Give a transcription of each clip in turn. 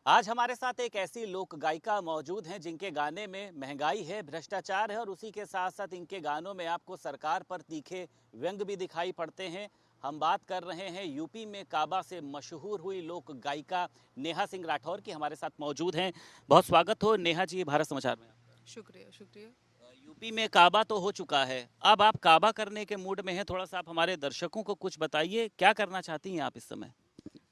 आज हमारे साथ एक ऐसी लोक गायिका मौजूद हैं जिनके गाने में महंगाई है, भ्रष्टाचार है और उसी के साथ साथ इनके गानों में आपको सरकार पर तीखे व्यंग भी दिखाई पड़ते हैं। हम बात कर रहे हैं यूपी में काबा से मशहूर हुई लोक गायिका नेहा सिंह राठौर की। हमारे साथ मौजूद हैं। बहुत स्वागत हो नेहा जी भारत समाचार में। शुक्रिया शुक्रिया। यूपी में काबा तो हो चुका है, अब आप काबा करने के मूड में हैं। थोड़ा सा आप हमारे दर्शकों को कुछ बताइए, क्या करना चाहती हैं आप इस समय?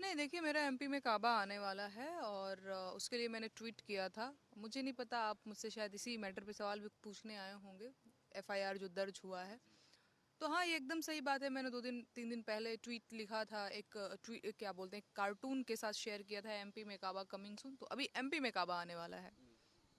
नहीं देखिए, मेरा एमपी में काबा आने वाला है और उसके लिए मैंने ट्वीट किया था। मुझे नहीं पता, आप मुझसे शायद इसी मैटर पे सवाल भी पूछने आए होंगे। एफआईआर जो दर्ज हुआ है, तो हाँ, ये एकदम सही बात है। मैंने 2 दिन 3 दिन पहले ट्वीट लिखा था, एक ट्वीट क्या बोलते हैं, कार्टून के साथ शेयर किया था, एमपी में काबा कमिंग सून। तो अभी एमपी में काबा आने वाला है।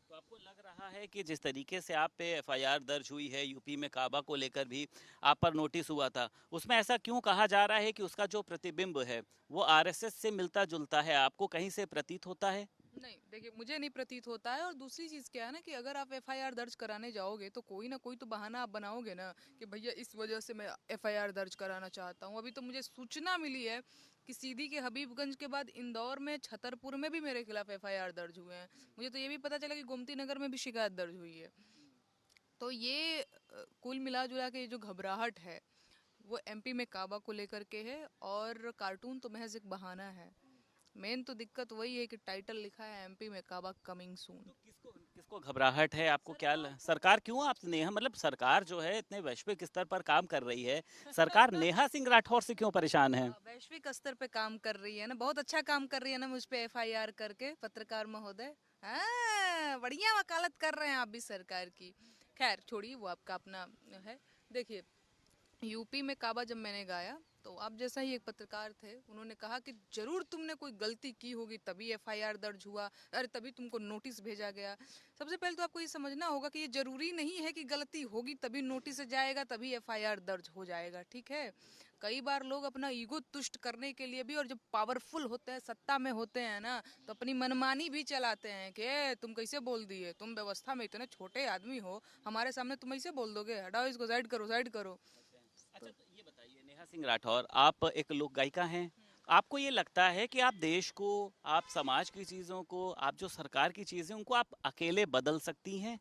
तो आपको लग रहा है कि जिस तरीके से आप पे एफआईआर दर्ज हुई है यूपी में काबा को लेकर भी आप पर नोटिस हुआ था, उसमें ऐसा क्यों कहा जा रहा है कि उसका जो प्रतिबिंब है वो आरएसएस से मिलता जुलता है? आपको कहीं से प्रतीत होता है? नहीं देखिए, मुझे नहीं प्रतीत होता है। और दूसरी चीज़ क्या है ना, कि अगर आप एफआईआर दर्ज कराने जाओगे तो कोई ना कोई तो बहाना आप बनाओगे ना, कि भैया इस वजह से मैं एफआईआर दर्ज कराना चाहता हूँ। अभी तो मुझे सूचना मिली है कि सीधी के हबीबगंज के बाद इंदौर में, छतरपुर में भी मेरे खिलाफ एफआईआर दर्ज हुए हैं। मुझे तो ये भी पता चला कि गोमती नगर में भी शिकायत दर्ज हुई है। तो ये कुल मिला जुला के ये जो घबराहट है, वो एमपी में काबा को लेकर के है। और कार्टून तो महज एक बहाना है। मेन तो दिक्कत वही है कि टाइटल लिखा है एमपी में काबा कमिंग सून। तो किसको किसको घबराहट है? आपको क्या सरकार क्यों आप नेहा, मतलब सरकार जो है इतने वैश्विक स्तर पर काम कर रही है, सरकार नेहा सिंह राठौर से क्यों परेशान है? वैश्विक स्तर पे काम कर रही है ना, बहुत अच्छा काम कर रही है ना मुझ पे एफआईआर करके, पत्रकार महोदय। हाँ, बढ़िया वकालत कर रहे हैं आप भी सरकार की। खैर छोड़िए, वो आपका अपना है। देखिए, यूपी में काबा जब मैंने गाया, तो आप जैसा ही एक पत्रकार थे, उन्होंने कहा कि जरूर तुमने कोई गलती की होगी तभी एफआईआर दर्ज हुआ, अरे तभी तुमको नोटिस भेजा गया। सबसे पहले तो आपको ये समझना होगा कि ये जरूरी नहीं है कि गलती होगी तभी नोटिस जाएगा, तभी एफआईआर दर्ज हो जाएगा, ठीक है। कई बार लोग अपना ईगो तुष्ट करने के लिए भी, और जब पावरफुल होते हैं, सत्ता में होते हैं ना, तो अपनी मनमानी भी चलाते हैं कि तुम कैसे बोल दिए, तुम व्यवस्था में इतने छोटे आदमी हो, हमारे सामने तुम ऐसे बोल दोगे, हटाओ इसको, साइड करो साइड करो। अच्छा, तो ये बताइए नेहा सिंह राठौर, आप एक लोक गायिका हैं। आपको ये लगता है कि आप देश को, आप समाज की चीज़ों को, आप जो सरकार की चीज़ें उनको आप अकेले बदल सकती हैं?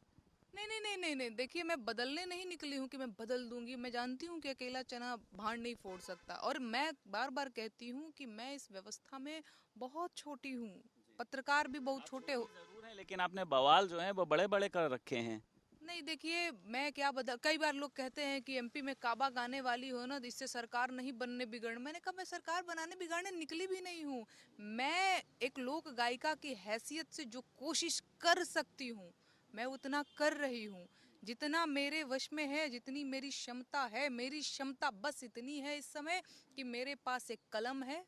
नहीं नहीं नहीं नहीं नहीं, देखिए, मैं बदलने नहीं निकली हूँ कि मैं बदल दूंगी। मैं जानती हूँ कि अकेला चना भाड़ नहीं फोड़ सकता, और मैं बार बार कहती हूँ कि मैं इस व्यवस्था में बहुत छोटी हूँ। पत्रकार भी बहुत आप छोटे छोटी हो। ज़रूर हैं लेकिन आपने बवाल जो है वो बड़े बड़े कर रखे हैं। नहीं देखिए, मैं क्या बदल, कई बार लोग कहते हैं कि एमपी में काबा गाने वाली हो ना, तो इससे सरकार नहीं बनने बिगड़ने। मैंने कहा, मैं सरकार बनाने बिगाड़ने निकली भी नहीं हूँ। मैं एक लोक गायिका की हैसियत से जो कोशिश कर सकती हूँ, मैं उतना कर रही हूँ। जितना मेरे वश में है, जितनी मेरी क्षमता है, मेरी क्षमता बस इतनी है इस समय कि मेरे पास एक कलम है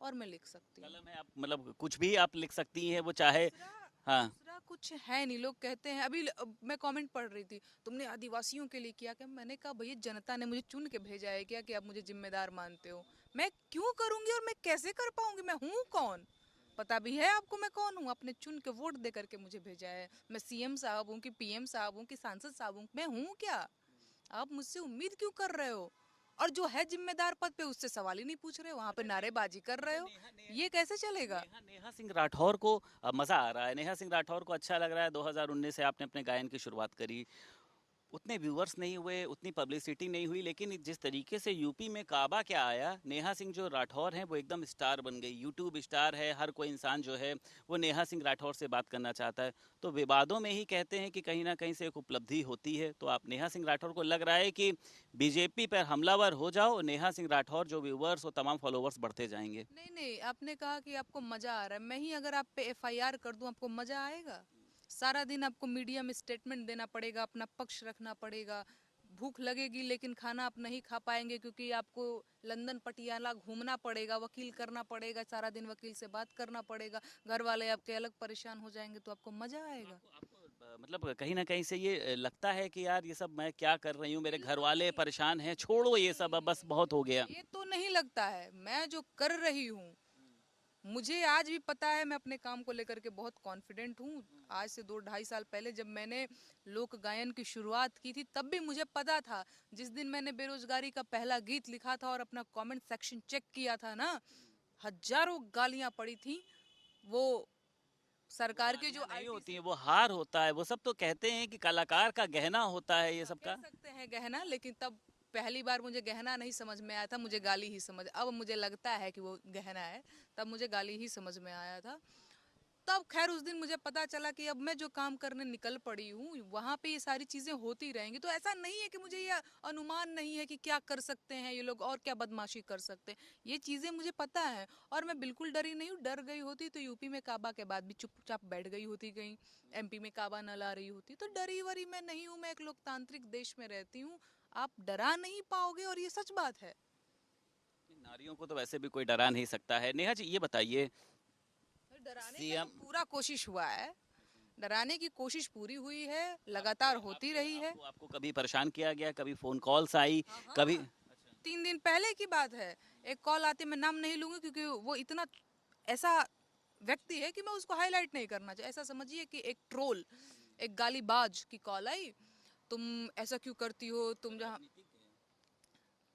और मैं लिख सकती हूँ। कलम है, आप मतलब कुछ भी आप लिख सकती हैं, वो चाहे। दूसरा हाँ। दूसरा कुछ है नहीं। लोग कहते हैं, अभी मैं कमेंट पढ़ रही थी, तुमने आदिवासियों के लिए किया क्या? मैंने कहा, भैया जनता ने मुझे चुन के भेजा है क्या, कि आप मुझे जिम्मेदार मानते हो? मैं क्यों करूंगी और मैं कैसे कर पाऊंगी? मैं हूँ कौन? पता भी है आपको मैं कौन हूँ? आपने चुन के वोट दे करके मुझे भेजा है। मैं सीएम साहब हूँ कि पीएम साहब हूँ कि सांसद साहब हूँ? मैं हूँ क्या? आप मुझसे उम्मीद क्यों कर रहे हो? और जो है जिम्मेदार पद पे, उससे सवाल ही नहीं पूछ रहे हो, वहां पे अच्छा नारेबाजी कर रहे अच्छा हो। नेहा ये कैसे चलेगा? नेहा नेहा सिंह राठौर को मज़ा आ रहा है, नेहा सिंह राठौर को अच्छा लग रहा है। 2019 से आपने अपने गायन की शुरुआत करी, उतने व्यूअर्स नहीं हुए, उतनी पब्लिसिटी नहीं हुई, लेकिन जिस तरीके से यूपी में काबा क्या आया, नेहा सिंह जो राठौर हैं वो एकदम स्टार बन गई, यूट्यूब स्टार है। हर कोई इंसान जो है वो नेहा सिंह राठौर से बात करना चाहता है। तो विवादों में ही कहते हैं कि कहीं ना कहीं से एक उपलब्धि होती है। तो आप नेहा सिंह राठौर को लग रहा है कि बीजेपी पर हमलावर हो जाओ, नेहा सिंह राठौर जो व्यूअर्स और तमाम फॉलोअर्स बढ़ते जाएंगे? नहीं नहीं, आपने कहा कि आपको मजा आ रहा है। मैं ही अगर आप पे एफआईआर कर दूं, आपको मजा आएगा? सारा दिन आपको मीडिया में स्टेटमेंट देना पड़ेगा, अपना पक्ष रखना पड़ेगा। भूख लगेगी लेकिन खाना आप नहीं खा पाएंगे, क्योंकि आपको लंदन पटियाला घूमना पड़ेगा, वकील करना पड़ेगा, सारा दिन वकील से बात करना पड़ेगा, घर वाले आपके अलग परेशान हो जाएंगे। तो आपको मजा तो आएगा? आपको मतलब कहीं ना कहीं से ये लगता है कि यार ये सब मैं क्या कर रही हूँ, मेरे घर बिल्कुल वाले नहीं, परेशान हैं, छोड़ो बिल्कुल ये सब, अब बस बहुत हो गया। नहीं। ये तो नहीं लगता है। मैं जो कर रही हूँ, मुझे आज भी पता है। मैं अपने काम को लेकर के बहुत कॉन्फिडेंट हूँ। आज से 2 ढाई साल पहले जब मैंने लोक गायन की शुरुआत की थी, तब भी मुझे पता था। जिस दिन मैंने बेरोजगारी का पहला गीत लिखा था और अपना कमेंट सेक्शन चेक किया था ना, हजारों गालियां पड़ी थी। वो सरकार की जो नहीं आईटी होती है, वो हार होता है। वो सब तो कहते हैं कि कलाकार का गहना होता है ये सब कह का। सकते हैं गहना, लेकिन तब पहली बार मुझे गहना नहीं समझ में आया था, मुझे गाली ही समझ, अब मुझे लगता है कि वो गहना है, तब मुझे गाली ही समझ में आया था। तब खैर उस दिन मुझे पता चला कि अब मैं जो काम करने निकल पड़ी हूँ वहाँ पे ये सारी चीजें होती रहेंगी, तो ऐसा नहीं है कि मुझे ये अनुमान नहीं है कि क्या कर सकते हैं ये लोग और क्या बदमाशी कर सकते हैं, ये चीजें मुझे पता है। और मैं बिल्कुल डरी नहीं हूँ, डर गई होती तो यूपी में काबा के बाद भी चुपचाप बैठ गई होती कहीं, एमपी में काबा न ला रही होती। तो डरी वरी मैं नहीं हूँ, मैं एक लोकतांत्रिक देश में रहती हूँ, आप डरा नहीं पाओगे, और ये सच बात है। नारियों को तो वैसे भी कोई डरा नहीं सकता है। नेहा जी ये बताइए, डराने का तो सीएम पूरा कोशिश हुआ है, डराने की कोशिश पूरी हुई है, लगातार होती रही है। आपको आपको कभी परेशान किया गया, कभी फोन कॉल्स आई, हाँ कभी? हाँ, 3 दिन पहले की बात है, एक कॉल आती, मैं नाम नहीं लूंगी क्योंकि वो इतना ऐसा व्यक्ति है कि मैं उसको हाईलाइट नहीं करना चाहिए, ऐसा समझिए कि एक ट्रोल, एक गालीबाज की कॉल आई, तुम ऐसा क्यों करती हो, तुम जहाँ,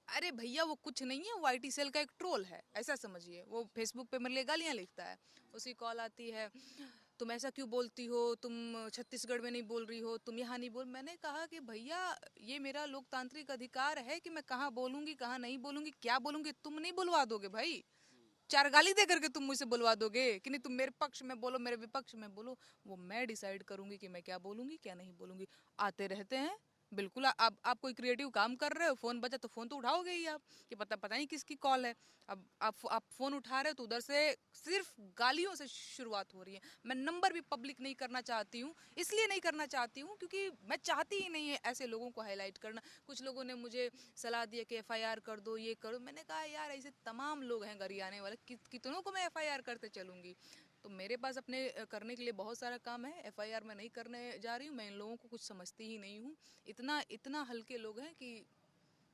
अरे भैया वो कुछ नहीं है, वो आईटी सेल का एक ट्रोल है, ऐसा समझिए, वो फेसबुक पे मेरे लिए गालियां लिखता है। उसकी कॉल आती है, तुम ऐसा क्यों बोलती हो, तुम छत्तीसगढ़ में नहीं बोल रही हो, तुम यहाँ नहीं बोल। मैंने कहा कि भैया ये मेरा लोकतांत्रिक अधिकार है कि मैं कहाँ बोलूंगी कहाँ नहीं बोलूंगी, क्या बोलूंगी, तुम नहीं बुलवा दोगे भाई, चार गाली दे करके तुम मुझसे बुलवा दोगे कि नहीं, तुम मेरे पक्ष में बोलो मेरे विपक्ष में बोलो, वो मैं डिसाइड करूंगी कि मैं क्या बोलूंगी क्या नहीं बोलूंगी। आते रहते हैं, बिल्कुल आप कोई क्रिएटिव काम कर रहे हो, फोन बजा तो फोन तो उठाओगे ही आप, कि पता पता नहीं किसकी कॉल है। अब आप फोन उठा रहे हो तो उधर से सिर्फ गालियों से शुरुआत हो रही है। मैं नंबर भी पब्लिक नहीं करना चाहती हूँ, इसलिए नहीं करना चाहती हूँ क्योंकि मैं चाहती ही नहीं है ऐसे लोगों को हाईलाइट करना। कुछ लोगों ने मुझे सलाह दी है कि एफआईआर कर दो, ये करो, मैंने कहा यार ऐसे तमाम लोग हैं गरियाने वाले, कितनों को मैं एफआईआर करते चलूंगी। तो मेरे पास अपने करने के लिए बहुत सारा काम है, एफआईआर मैं नहीं करने जा रही हूँ, मैं इन लोगों को कुछ समझती ही नहीं हूँ, इतना इतना हल्के लोग हैं कि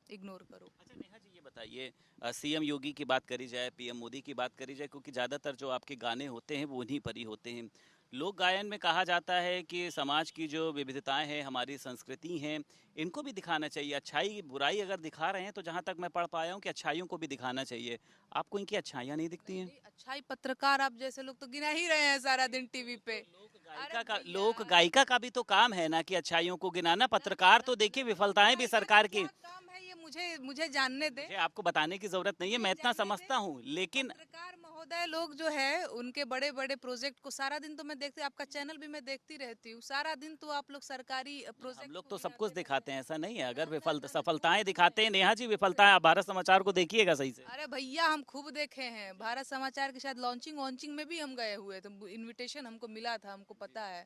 इग्नोर करो। अच्छा नेहा जी ये बताइए, सीएम योगी की बात करी जाए, पीएम मोदी की बात करी जाए, क्योंकि ज़्यादातर जो आपके गाने होते हैं वो उन्हीं पर ही होते हैं। लोक गायन में कहा जाता है कि समाज की जो विविधताएं हैं, हमारी संस्कृति हैं, इनको भी दिखाना चाहिए। अच्छाई बुराई अगर दिखा रहे हैं तो जहाँ तक मैं पढ़ पाया हूँ कि अच्छाइयों को भी दिखाना चाहिए। आपको इनकी अच्छाइयाँ नहीं दिखती नहीं हैं? नहीं, अच्छाई पत्रकार आप जैसे लोग तो गिना ही रहे हैं सारा दिन टीवी पे। अरे भैया, लोक गायिका का भी तो काम है ना कि अच्छाइयों को गिनाना। ना पत्रकार ना तो देखिए ना, विफलताएं भी गायिका का सरकार की। क्या काम है ये मुझे मुझे जानने दे, मुझे आपको बताने की जरूरत नहीं है, मुझे मैं इतना जानने दे। समझता हूँ, लेकिन पत्रकार महोदय लोग जो है उनके बड़े बड़े प्रोजेक्ट को सारा दिन तो मैं देखती, आपका चैनल भी मैं देखती रहती हूँ, सारा दिन तो आप लोग सरकारी हम प्रोजेक्ट लोग को तो सब गिनाते कुछ रहते दिखाते हैं। हैं, ऐसा नहीं है। ना अगर ना विफल ना ना, झूठ सफलताएं है, दिखाते हैं नेहा जी, झूठ विफलताएं, है। आप भारत समाचार को देखिएगा सही से। अरे भैया हम खूब देखे हैं, भारत समाचार के साथ लॉन्चिंग वॉन्चिंग में भी हम गए हुए थे, इनविटेशन हमको मिला था, हमको पता है।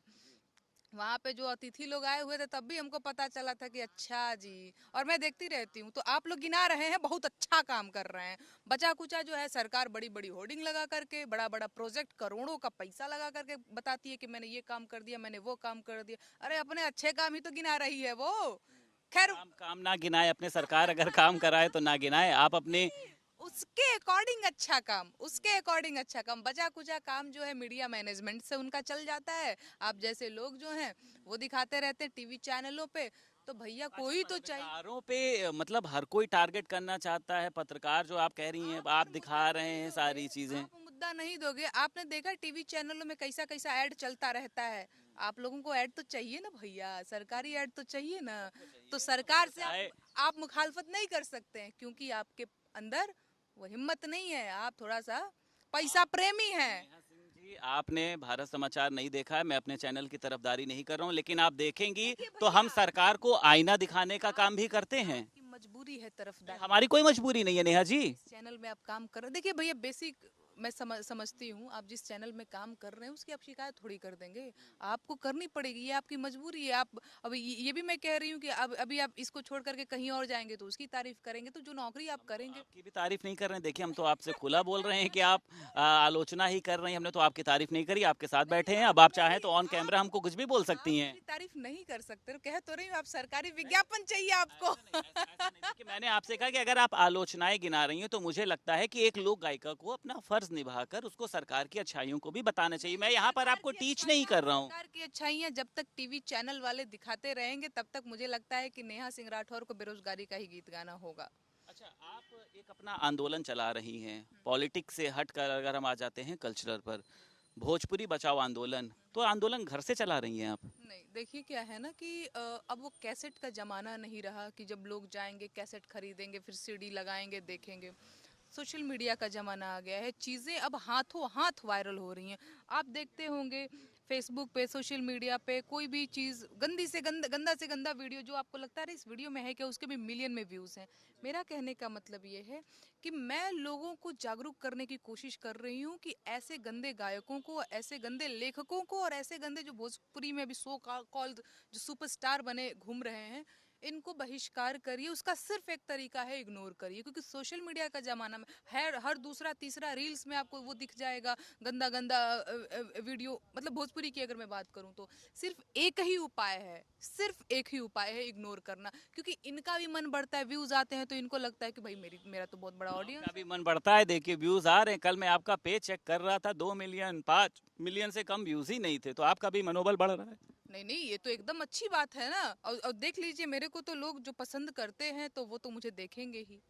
वहाँ पे जो अतिथि लोग आए हुए थे तब भी हमको पता चला था कि अच्छा जी, और मैं देखती रहती हूँ। तो आप लोग गिना रहे हैं, बहुत अच्छा काम कर रहे हैं। बचा कुचा जो है सरकार बड़ी बड़ी होर्डिंग लगा करके, बड़ा बड़ा प्रोजेक्ट करोड़ों का पैसा लगा करके बताती है कि मैंने ये काम कर दिया, मैंने वो काम कर दिया। अरे अपने अच्छे काम ही तो गिना रही है वो। खैर काम काम ना गिनाए, अपने सरकार अगर काम कराए तो ना गिनाए, आप अपने। नहीं, उसके अकॉर्डिंग अच्छा काम, उसके अकॉर्डिंग अच्छा काम, बचा कुचा काम जो है मीडिया मैनेजमेंट से उनका चल जाता है। आप जैसे लोग जो हैं वो दिखाते रहते हैं टीवी चैनलों पे, तो भैया अच्छा, कोई तो चाहिए। पत्रकारों पे मतलब हर कोई टारगेट करना चाहता है। पत्रकार जो आप कह रही हैं, आप आप अगर मुद्दा दिखा रहे नहीं हैं दोगे, सारी चीजें। आप मुद्दा नहीं दोगे, आपने देखा टीवी चैनलों में कैसा कैसा ऐड चलता रहता है। आप लोगों को ऐड तो चाहिए ना भैया, सरकारी ऐड तो चाहिए ना। तो हो सरकार से सकता है। आप मुखालफत नहीं कर सकते हैं क्योंकि आपके अंदर वो हिम्मत नहीं है, आप थोड़ा सा पैसा आप प्रेमी हैं। नेहा सिंह जी, आपने भारत समाचार नहीं देखा है, मैं अपने चैनल की तरफदारी नहीं कर रहा हूँ, लेकिन आप देखेंगी देखिए तो हम भैया, सरकार को आईना दिखाने का काम भी आपकी करते हैं। आपकी मजबूरी है तरफदारी हमारी कोई करने मजबूरी नहीं है नेहा जी। की। जिस चैनल में आप काम कर रहे हैं, देखिए भैया बेसिक मैं समझती हूँ, आप जिस चैनल में काम कर रहे हैं उसकी आप शिकायत थोड़ी कर देंगे, आपको करनी पड़ेगी, ये आपकी मजबूरी है। आप अब ये भी मैं कह रही हूँ कि अब अभी आप इसको छोड़ करके कहीं और जाएंगे तो उसकी तारीफ करेंगे, तो जो नौकरी आप हम तो करेंगे। आपकी भी तारीफ नहीं कर रहे हैं। देखिए, हम तो आपसे खुला बोल रहे हैं कि आप आलोचना ही कर रहे हैं। हमने तो आपकी तारीफ नहीं करी, आपके साथ नहीं बैठे हैं। आप अब आप चाहें मेरी तो ऑन कैमरा हमको कुछ भी बोल आप सकती हैं। मेरी तारीफ नहीं कर सकते, तो कह तो रही हूँ, आप सरकारी विज्ञापन चाहिए आपको। ऐसा नहीं। देखिए, मैंने आपसे कहा कि अगर आप आलोचनाएं गिना रही हैं तो मुझे लगता है कि एक लोक गायिका को अपना फर्ज निभाकर उसको सरकार की अच्छाइयों को भी बताना चाहिए। नहीं मैं नहीं, यहाँ पर आपको टीच नहीं कर रहा हूँ। सरकार की अच्छाइयाँ जब तक टीवी चैनल वाले दिखाते रहेंगे तब तक मुझे लगता है कि नेहा सिंह राठौर को बेरोजगारी का ही गीत गाना होगा। अच्छा, आप एक अपना आंदोलन चला रही हैं, पॉलिटिक्स से हट कर अगर हम आ जाते हैं कल्चरल पर, भोजपुरी बचाओ आंदोलन, तो आंदोलन घर से चला रही हैं आप? नहीं, देखिए क्या है ना कि अब वो कैसेट का ज़माना नहीं रहा कि जब लोग जाएंगे कैसेट खरीदेंगे फिर सीडी लगाएंगे देखेंगे। सोशल मीडिया का ज़माना आ गया है, चीज़ें अब हाथों हाथ वायरल हो रही हैं। आप देखते होंगे फेसबुक पे, सोशल मीडिया पे कोई भी चीज़ गंदी से गंदा से गंदा वीडियो जो आपको लगता है अरे इस वीडियो में है क्या, उसके भी मिलियन में व्यूज़ हैं। मेरा कहने का मतलब ये है कि मैं लोगों को जागरूक करने की कोशिश कर रही हूँ कि ऐसे गंदे गायकों को, ऐसे गंदे लेखकों को और ऐसे गंदे जो भोजपुरी में अभी सो कॉल्ड जो सुपरस्टार बने घूम रहे हैं, इनको बहिष्कार करिए। उसका सिर्फ एक तरीका है, इग्नोर करिए, क्योंकि सोशल मीडिया का जमाना में हर दूसरा तीसरा रील्स में आपको वो दिख जाएगा गंदा गंदा वीडियो। मतलब भोजपुरी की अगर मैं बात करूं तो सिर्फ एक ही उपाय है, सिर्फ एक ही उपाय है, इग्नोर करना। क्योंकि इनका भी मन बढ़ता है, व्यूज आते हैं तो इनको लगता है कि भाई मेरा तो बहुत बड़ा आपका ऑडियंस भी है। मन बढ़ता है, देखिए व्यूज आ रहे हैं। कल मैं आपका पेज चेक कर रहा था, 2 मिलियन 5 मिलियन से कम व्यूज ही नहीं थे, तो आपका भी मनोबल बढ़ रहा है। नहीं नहीं, ये तो एकदम अच्छी बात है ना। और देख लीजिए, मेरे को तो लोग जो पसंद करते हैं तो वो तो मुझे देखेंगे ही।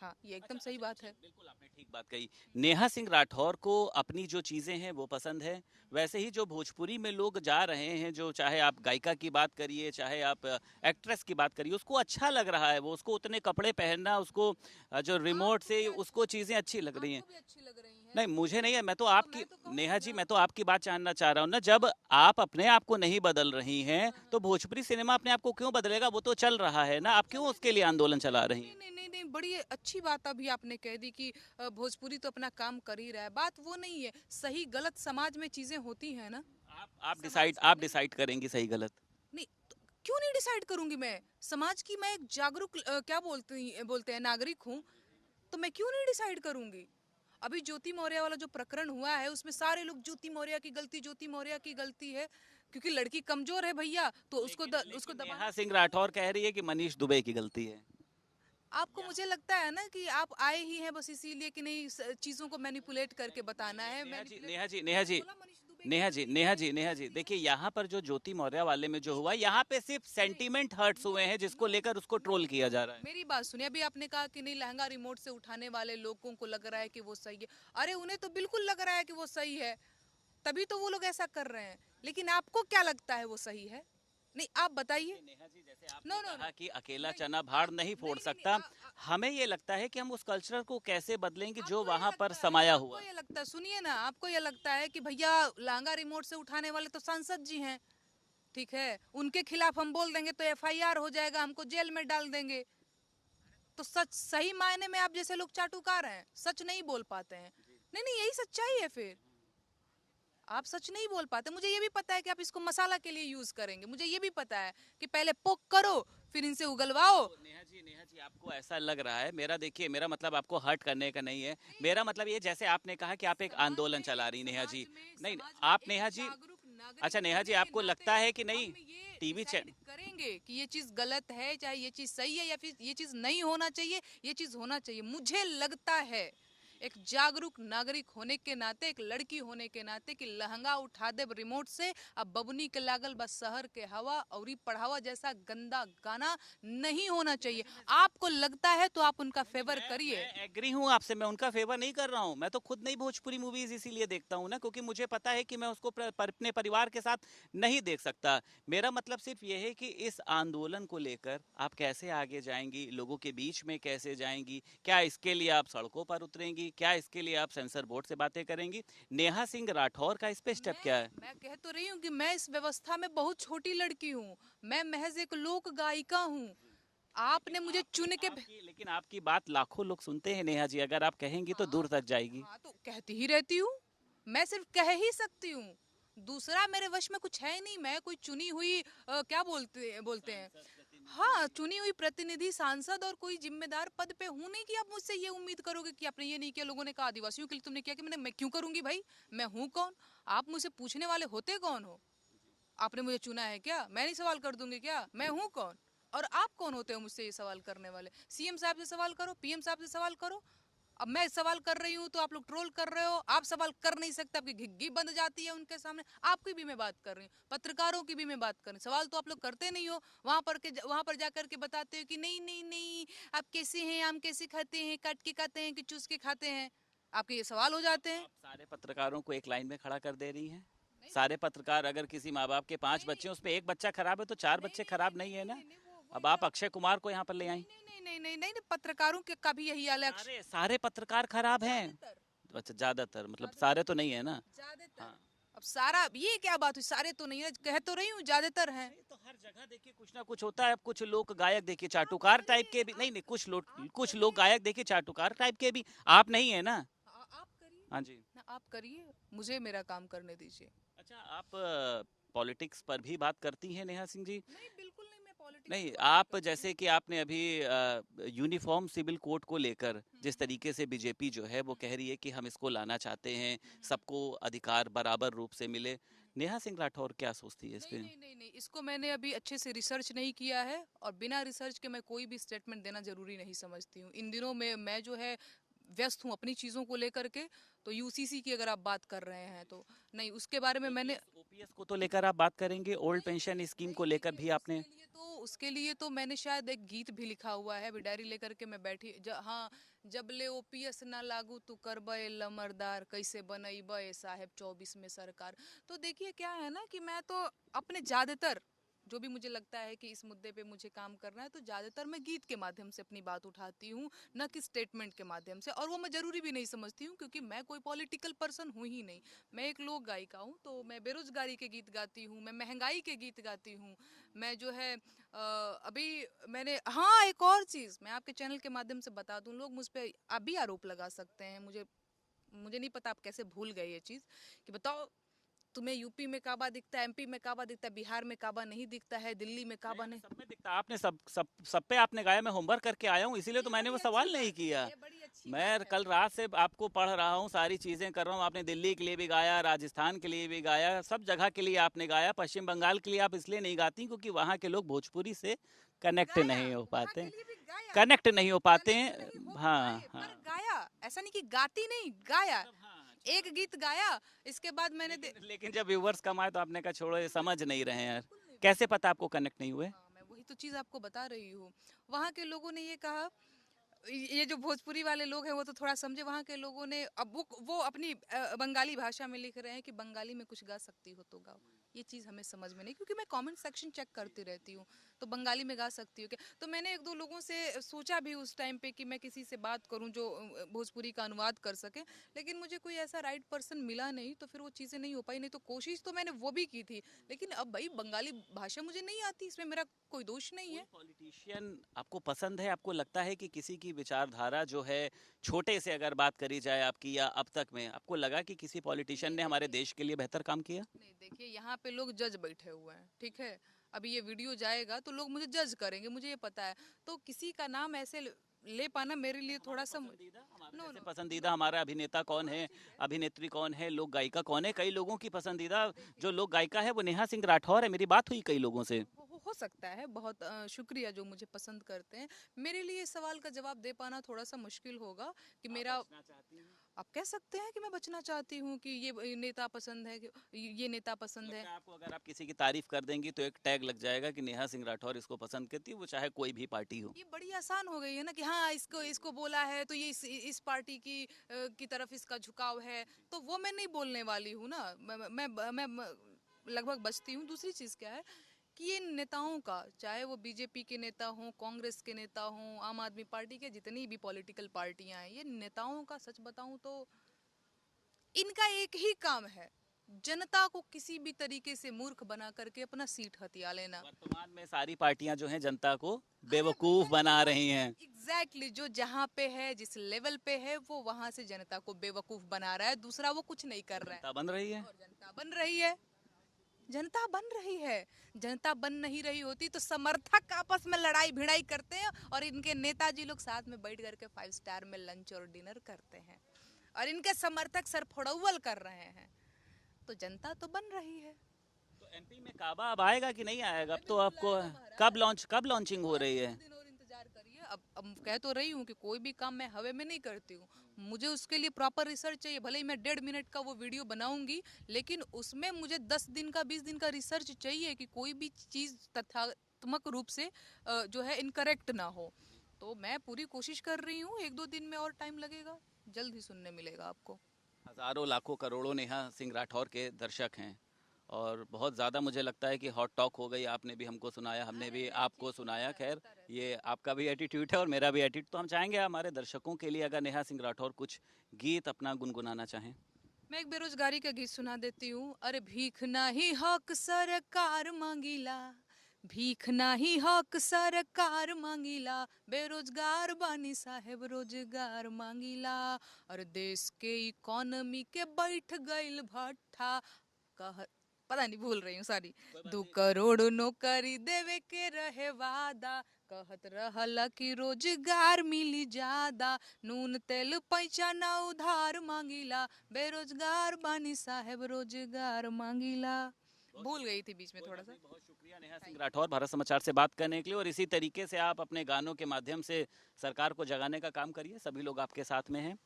हाँ, ये एकदम सही बात है। बिल्कुल आपने ठीक बात कही। नेहा सिंह राठौर को अपनी जो चीज़ें हैं वो पसंद है, वैसे ही जो भोजपुरी में लोग जा रहे हैं, जो चाहे आप गायिका की बात करिए चाहे आप एक्ट्रेस की बात करिए, उसको अच्छा लग रहा है, वो उसको उतने कपड़े पहनना, उसको जो रिमोट आपको से क्या उसको चीज़ें अच्छी लग रही हैं। आपको भी अच्छी लग रही है? नहीं मुझे नहीं है, मैं तो तो आपकी, मैं तो कहूंगी नेहा जी ना। मैं तो आपकी बात जानना चाह रहा हूँ ना, जब आप अपने आप को नहीं बदल रही हैं हाँ, तो हाँ। भोजपुरी सिनेमा अपने आप को क्यों बदलेगा? वो तो चल रहा है ना, हाँ, आप क्यों चले उसके लिए आंदोलन चला रही नहीं हैं? नहीं नहीं नहीं, बड़ी अच्छी बात अभी आपने कह दी कि भोजपुरी तो अपना काम कर ही रहा है। बात वो नहीं है, सही गलत समाज में चीजें होती हैं ना। समाज आप नहीं डिसाइड करेंगी सही गलत? नहीं तो क्यों नहीं डिसाइड करूंगी मैं? समाज की मैं एक जागरूक क्या बोलते हैं नागरिक हूँ, तो मैं क्यों नहीं डिसाइड करूंगी? अभी ज्योति मौर्य वाला जो प्रकरण हुआ है उसमें सारे लोग ज्योति मौर्य की गलती, ज्योति मौर्य की गलती है, क्योंकि लड़की कमजोर है भैया तो उसको लेकिन दबाना नेहा सिंह चाहिए। राठौर कह रही है कि मनीष दुबे की गलती है। आपको मुझे लगता है ना कि आप आए ही हैं बस इसीलिए कि नहीं चीजों को मैनिपुलेट करके बताना है। नेहा जी मैनिपुलेट नेहा जी मैंने नेहा जी बोला मनीष दुबे की गलती है, नेहा जी इसलिए देखिए, हम यहाँ पर जो ज्योति मौर्य वाले में जो एक हुआ, मिनट यहाँ पे सिर्फ नहीं सेंटीमेंट हर्ट्स हुए नो हैं जिसको नो लेकर उसको नो ट्रोल किया जा रहा है। मेरी बात सुनिए। अभी आपने कहा कि नहीं लहंगा रिमोट से उठाने वाले लोगों को लग रहा है कि वो सही है। अरे उन्हें तो बिल्कुल लग रहा है कि वो सही है, तभी तो वो लोग ऐसा कर रहे हैं। लेकिन आपको क्या लगता है वो सही है? नहीं, आप बताइए। देखिए नेहा जी, जैसे आपने नो नो नो कहा कि अकेला नहीं चना भाड़ आप नहीं फोड़ नहीं नहीं नहीं सकता, हमें ये लगता है कि हम उस कल्चर को कैसे बदलेंगे जो आपको ये वहां पर लगता है, समाया आपको हुआ। ये लगता है, सुनिए ना, आपको ये लगता है कि भैया लहंगा रिमोट से उठाने वाले तो सांसद जी हैं, ठीक है, उनके खिलाफ हम बोल देंगे तो एफआईआर हो जाएगा, हमको जेल में डाल देंगे। तो सच सही मायने में आप जैसे लोग चाटुकार हैं, सच नहीं बोल पाते हैं। नहीं नहीं, यही सच्चाई है फिर। आप सच नहीं बोल पाते। मुझे ये भी पता है कि आप इसको मसाला के लिए यूज करेंगे, मुझे ये भी पता है कि पहले पोक करो फिर इनसे उगलवाओ। तो नेहा जी आपको ऐसा लग रहा है, मेरा देखिए, मेरा मतलब आपको हर्ट करने का नहीं है, मेरा मतलब ये, जैसे आपने कहा कि आप एक आंदोलन चला रही नेहा जी। नहीं, आप एक नेहा जी, जागरूक नागरिक अच्छा नेहा जी, होने के आपको नाते लगता है कि नहीं हम ये टीवी डिसाइड करेंगे कि ये चीज गलत है, चाहे ये चीज सही है, या फिर ये चीज नहीं होना चाहिए, ये चीज होना चाहिए। मुझे लगता है एक जागरूक नागरिक होने के नाते, एक लड़की होने के नाते, कि लहंगा उठा दे रिमोट से, अब बबुनी के लागल बस शहर के हवा और पढ़ावा जैसा गंदा गाना नहीं होना चाहिए। आपको लगता है तो आप उनका फेवर करिए। मैं एग्री हूँ आपसे, मैं उनका फेवर नहीं कर रहा हूँ, मैं तो खुद नहीं भोजपुरी मूवीज इसीलिए देखता हूँ ना, क्योंकि मुझे पता है कि मैं उसको अपने परिवार के साथ नहीं देख सकता। मेरा मतलब सिर्फ ये है कि इस आंदोलन को लेकर आप कैसे आगे जाएंगी, लोगों के बीच में कैसे जाएंगी, क्या इसके लिए आप सड़कों पर उतरेंगी, क्या इसके लिए आप सेंसर बोर्ड से बातें करेंगी? नेहा सिंह राठौर का इस पे स्टेप क्या है? मैं कह तो रही हूँ कि मैं इस व्यवस्था में बहुत छोटी लड़की हूँ। मैं महज एक लोक गायिका हूँ। आपने मुझे चुन के लेकिन आपकी बात लाखों लोग सुनते हैं नेहा जी, अगर आप कहेंगी तो हाँ दूर तक जाएगी। हाँ, तो कहती ही रहती हूँ। मैं सिर्फ कह ही सकती हूँ, दूसरा मेरे वश में कुछ है ही नहीं। मैं कोई चुनी हुई क्या बोलते बोलते हैं, हाँ, चुनी हुई प्रतिनिधि, सांसद और कोई जिम्मेदार पद पे हूं नहीं कि आप मुझसे ये उम्मीद करोगे कि आपने ये नहीं किया, लोगों ने कहा आदिवासियों के लिए तुमने किया, कि मैं क्यों करूंगी भाई? मैं हूं कौन? आप मुझसे पूछने वाले होते कौन हो? आपने मुझे चुना है क्या? मैं नहीं सवाल कर दूंगी क्या? मैं हूं कौन? और आप कौन होते हो मुझसे ये सवाल करने वाले? सीएम साहब से सवाल करो, पीएम साहब से सवाल करो। अब मैं सवाल कर रही हूँ तो आप लोग ट्रोल कर रहे हो। आप सवाल कर नहीं सकते, आपकी घिग्गी बंद जाती है उनके सामने। आपकी भी मैं बात कर रही हूँ, पत्रकारों की भी मैं बात कर रही हूँ। सवाल तो आप लोग करते नहीं हो। वहां पर जाकर के बताते हो कि नहीं नहीं नहीं, आप कैसे हैं, आम कैसे खाते हैं, काट के खाते हैं कि चूस के खाते हैं। आपके ये सवाल हो जाते हैं। आप सारे पत्रकारों को एक लाइन में खड़ा कर दे रही हैं। सारे पत्रकार, अगर किसी माँ बाप के 5 बच्चे हैं उसमें एक बच्चा खराब है तो 4 बच्चे खराब नहीं है ना। वो अब आप अक्षय कुमार को यहाँ पर ले आई। नहीं, पत्रकारों के का भी यही हाल है। सारे सारे पत्रकार खराब हैं। ज्यादातर अच्छा, ज्यादातर मतलब सारे तो नहीं है ना। ज्यादातर हाँ। अब सारा ये क्या बात हुई, सारे तो नहीं है, कह तो रही हूँ ज्यादातर हैं। नहीं, तो हर जगह देखिए कुछ ना कुछ होता है। अब कुछ लोग गायक देखिए चाटुकार टाइप के भी, नहीं नहीं, कुछ लोग गायक देखिए चाटुकार टाइप के भी। आप नहीं है ना। आप करिए हाँ जी। ना, आप करिए, मुझे मेरा काम करने दीजिए। अच्छा, आप पॉलिटिक्स पर भी बात करती हैं नेहा सिंह जी। नहीं बिल्कुल नहीं, मैं पॉलिटिक्स नहीं, पे बात नहीं आप करती हूँ। जैसे कि आपने अभी यूनिफॉर्म सिविल कोड को लेकर जिस तरीके से बीजेपी जो है वो कह रही है कि हम इसको लाना चाहते हैं, सबको अधिकार बराबर रूप से मिले, नेहा सिंह राठौर क्या सोचती है इस पे? नहीं, इसको मैंने अभी अच्छे से रिसर्च नहीं किया है, और बिना रिसर्च के मैं कोई भी स्टेटमेंट देना जरूरी नहीं समझती हूँ। इन दिनों में मैं जो है व्यस्त हूँ अपनी चीज़ों को लेकर के। तो यूसीसी की अगर आप बात कर रहे हैं तो नहीं, उसके बारे में मैंने ओपीएस को तो लेकर आप बात करेंगे, ओल्ड पेंशन स्कीम को लेकर देखिए, भी आपने। उसके लिए तो मैंने शायद एक गीत भी लिखा हुआ है, अभी डायरी लेकर के मैं बैठी हाँ, जब ले ओपीएस ना लागू तू करबे लमरदार, कैसे बनैबे साहेब 24 में सरकार। तो देखिए क्या है ना कि मैं तो अपने ज्यादातर जो भी मुझे लगता है कि इस मुद्दे पे मुझे काम करना है, तो ज्यादातर मैं गीत के माध्यम से अपनी बात उठाती हूँ, न कि स्टेटमेंट के माध्यम से। और वो मैं जरूरी भी नहीं समझती हूँ, क्योंकि मैं कोई पॉलिटिकल पर्सन हूँ ही नहीं। मैं एक लोक गायिका हूँ, तो मैं बेरोजगारी के गीत गाती हूँ, मैं महंगाई के गीत गाती हूँ, मैं जो है अभी मैंने, हाँ एक और चीज़ मैं आपके चैनल के माध्यम से बता दूं, लोग मुझ पर अभी आरोप लगा सकते हैं, मुझे मुझे नहीं पता आप कैसे भूल गए ये चीज़, कि बताओ तुम्हें यूपी में काबा दिखता है, एमपी में काबा दिखता है, बिहार में काबा नहीं दिखता है, दिल्ली में काबा नहीं। सब में दिखता, आपने सब पे आपने गाया। मैं होमवर्क करके आया हूँ, इसीलिए तो मैंने वो सवाल नहीं किया। ये बड़ी अच्छी मैं बात है। कल रात से आपको पढ़ रहा हूँ, सारी चीजें कर रहा हूँ। आपने दिल्ली के लिए भी गाया, राजस्थान के लिए भी गाया, सब जगह के लिए आपने गाया। पश्चिम बंगाल के लिए आप इसलिए नहीं गाती क्योंकि वहाँ के लोग भोजपुरी से कनेक्ट गाया, नहीं हो वहाँ के पाते, लिए भी गाया, कनेक्ट नहीं हो पाते कनेक्ट नहीं हैं। हो हाँ पाए, हाँ। पर गाया, ऐसा नहीं कि गाती नहीं, गाया। मतलब हाँ, चलो। एक गीत गाया, इसके बाद मैंने लेकिन जब व्यूवर्स कम आए तो आपने कहा छोड़ो, ये समझ नहीं रहे हैं यार। बिल्कुल नहीं, कैसे पता आपको कनेक्ट नहीं हुए? हाँ, मैं वही तो चीज़ आपको बता रही हूँ। वहाँ के लोगों ने ये कहा, ये जो भोजपुरी वाले लोग हैं वो तो थोड़ा समझे, वहाँ के लोगों ने अब वो अपनी बंगाली भाषा में लिख रहे हैं कि बंगाली में कुछ गा सकती हो तो गाओ। ये चीज़ हमें समझ में नहीं, क्योंकि मैं कमेंट सेक्शन चेक करती रहती हूँ, तो बंगाली में गा सकती हूँ क्या? तो मैंने एक दो लोगों से सोचा भी उस टाइम पे कि मैं किसी से बात करूँ जो भोजपुरी का अनुवाद कर सके, लेकिन मुझे कोई ऐसा राइट पर्सन मिला नहीं, तो फिर वो चीज़ें नहीं हो पाई। नहीं तो कोशिश तो मैंने वो भी की थी, लेकिन अब भाई बंगाली भाषा मुझे नहीं आती, इसमें मेरा कोई दोष नहीं है। पॉलिटिशियन आपको पसंद है? आपको लगता है कि किसी की विचारधारा जो है, छोटे से अगर बात करी जाए आपकी या अब तक में, आपको लगा कि किसी पॉलिटिशियन ने हमारे देश के लिए बेहतर काम किया? नहीं देखिए, यहाँ पे लोग जज बैठे हुए हैं, ठीक है, अभी ये वीडियो जाएगा तो लोग मुझे जज करेंगे, मुझे ये पता है। तो किसी का नाम ऐसे ले पाना मेरे लिए थोड़ा सा नो जैसे नो पसंदीदा हमारा अभिनेता कौन है, अभिनेत्री कौन है, लोक गायिका कौन है? कई लोगों की पसंदीदा जो लोक गायिका है वो नेहा सिंह राठौर है। मेरी बात हुई कई लोगों से। हो सकता है, बहुत शुक्रिया जो मुझे पसंद करते हैं। मेरे लिए इस सवाल का जवाब दे पाना थोड़ा सा मुश्किल होगा कि आप मेरा, बचना चाहती हैं? आप कह सकते हैं कि मैं बचना चाहती हूँ कि ये नेता पसंद है, कि ये नेता पसंद है। लगता है आपको अगर आप किसी की तारीफ कर देंगी तो एक टैग लग जाएगा कि नेहा सिंह राठौर इसको पसंद करती है, वो चाहे कोई भी पार्टी हो। ये बड़ी आसान हो गई है ना कि हाँ इसको इसको बोला है तो ये इस पार्टी की तरफ इसका झुकाव है, तो वो मैं नहीं बोलने वाली हूँ ना। मैं लगभग बचती हूँ। दूसरी चीज़ क्या है कि ये नेताओं का, चाहे वो बीजेपी के नेता हों, कांग्रेस के नेता हों, आम आदमी पार्टी के, जितनी भी पॉलिटिकल पार्टियां हैं, ये नेताओं का सच बताऊं तो इनका एक ही काम है, जनता को किसी भी तरीके से मूर्ख बना करके अपना सीट हथिया लेना। वर्तमान में सारी पार्टियां जो हैं जनता को बेवकूफ बना रही हैं। एग्जैक्टली जो जहाँ पे है, जिस लेवल पे है, वो वहां से जनता को बेवकूफ बना रहा है, दूसरा वो कुछ नहीं कर रहा है। जनता बन रही है। और जनता बन रही है, जनता बन रही है। जनता बन नहीं रही होती तो समर्थक आपस में लड़ाई भिड़ाई करते हैं, और इनके नेताजी लोग साथ में बैठ करके 5 स्टार में लंच और डिनर करते हैं, और इनके समर्थक सरफड़ौल कर रहे हैं। तो जनता तो बन रही है। तो एमपी में काबा अब आएगा कि नहीं आएगा? अब तो बिल्कुल आपको आएगा महाराज। कब लॉन्चिंग हो रही है? दिन और इंतजार करिए। अब कह तो रही हूँ कि कोई भी काम मैं हवे में नहीं करती हूँ, मुझे उसके लिए प्रॉपर रिसर्च चाहिए। भले ही मैं 1.5 मिनट का वो वीडियो बनाऊंगी, लेकिन उसमें मुझे 10 दिन का 20 दिन का रिसर्च चाहिए कि कोई भी चीज़ तथ्यात्मक रूप से जो है इनकरेक्ट ना हो। तो मैं पूरी कोशिश कर रही हूँ, 1-2 दिन में और टाइम लगेगा, जल्द ही सुनने मिलेगा आपको। हजारों लाखों करोड़ों नेहा सिंह राठौर के दर्शक हैं और बहुत ज़्यादा मुझे लगता है कि हॉट टॉक हो गई। आपने भी हमको सुनाया, हमने भी आपको सुनाया। खैर, ये आपका भी एटीट्यूड है और मेरा भी एटीट्यूड। तो हम चाहेंगे हमारे दर्शकों के लिए अगर नेहा सिंह राठौर कुछ गीत अपना गुनगुनाना चाहें। मैं एक बेरोजगारी का गीत सुना देती हूँ। अरे भीख नाही हक सरकार मांगीला, भीख नाही हक सरकार मांगीला, बेरोजगार बानी साहेब रोजगार मांगीला। और देश के इकोनॉमी के बैठ गईल भट्ठा, कह पता नहीं भूल रही हूँ, सॉरी। 2 करोड़ नौकरी देवे के रहे वादा, कहत रहला कि रोजगार मिली ज्यादा, नून तेल पैसा ना उधार मांगीला, बेरोजगार बानी साहेब रोजगार मांगीला। भूल गई थी बीच में थोड़ा सा। बहुत शुक्रिया नेहा सिंह राठौर भारत समाचार से बात करने के लिए। और इसी तरीके से आप अपने गानों के माध्यम से सरकार को जगाने का काम करिए, सभी लोग आपके साथ में हैं।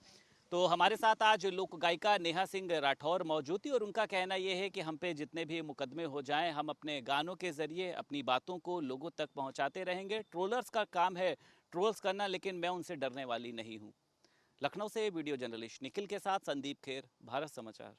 तो हमारे साथ आज लोक गायिका नेहा सिंह राठौर मौजूद थी और उनका कहना यह है कि हम पे जितने भी मुकदमे हो जाएं, हम अपने गानों के जरिए अपनी बातों को लोगों तक पहुंचाते रहेंगे। ट्रोलर्स का काम है ट्रोल्स करना, लेकिन मैं उनसे डरने वाली नहीं हूं। लखनऊ से वीडियो जर्नलिस्ट निखिल के साथ संदीप खेर, भारत समाचार।